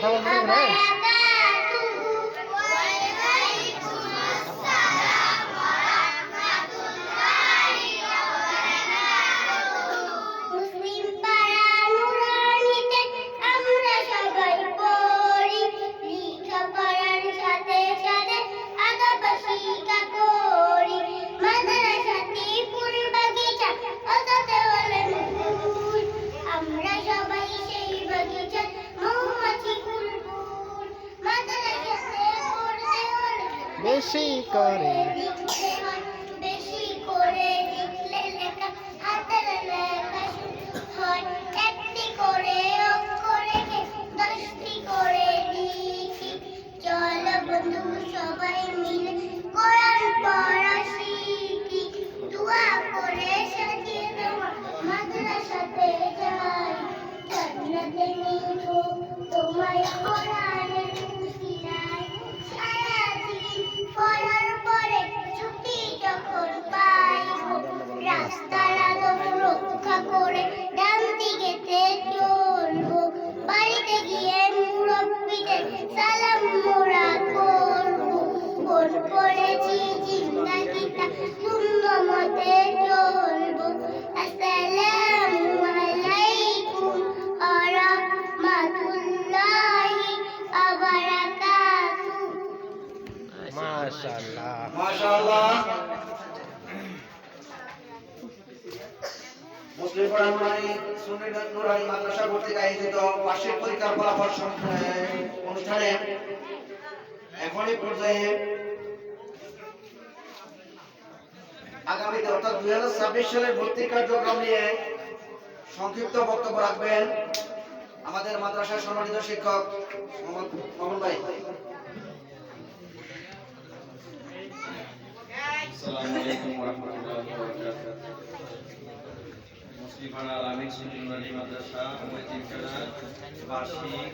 কথা বলতে না বেশি করে বেশি করে লিখলে লেখা হাতের লেখা শুধু হয় একটি করে অক্ষর রেখে 10টি করে লিখি চলো বন্ধু সবাই মিলে কোরআন পড়া শিখি দোয়া করে সাজিয়ে দেওয়া মাদ্রাসাতে যাই জান্নাতে নিবো তোমায় কোরআনের উসিলায় সারাদিন পড়ার পরে ছুটি যখন পাইব রাস্তার আলো রক্ষা করে ডান দিকেতে চলবো বাড়িতে গিয়ে মুরব্বিদের সালাম মোরা করবো কোন পড়েছি জিন্দাগিটা সুন্দর মতে চলবো আসসালামু আলাইকুম ওয়া রাহমাতুল্লাহি ওয়া বারাকাতুহু মাশাআল্লাহ মাশাআল্লাহ মুসলিম পরামর্শী সুন্নি নুরানি মাদ্রাসা কর্তৃক আয়োজিত বার্ষিক পরীক্ষার ফলাফল অনুষ্ঠানে এখনই পর্যায়ে আগামীতে অর্থাৎ 2026 সালের ভর্তি কার্যক্রম নিয়ে সংক্ষিপ্ত বক্তব্য রাখবেন আমাদের মাদ্রাসার সম্মানিত শিক্ষক মোহাম্মদ মোহন ভাই। আসসালামু আলাইকুম ওয়া রাহমাতুল্লাহি ওয়া বারাকাতুহু। মুসলিম আল আমিন সুন্নি মাদ্রাসা বার্ষিক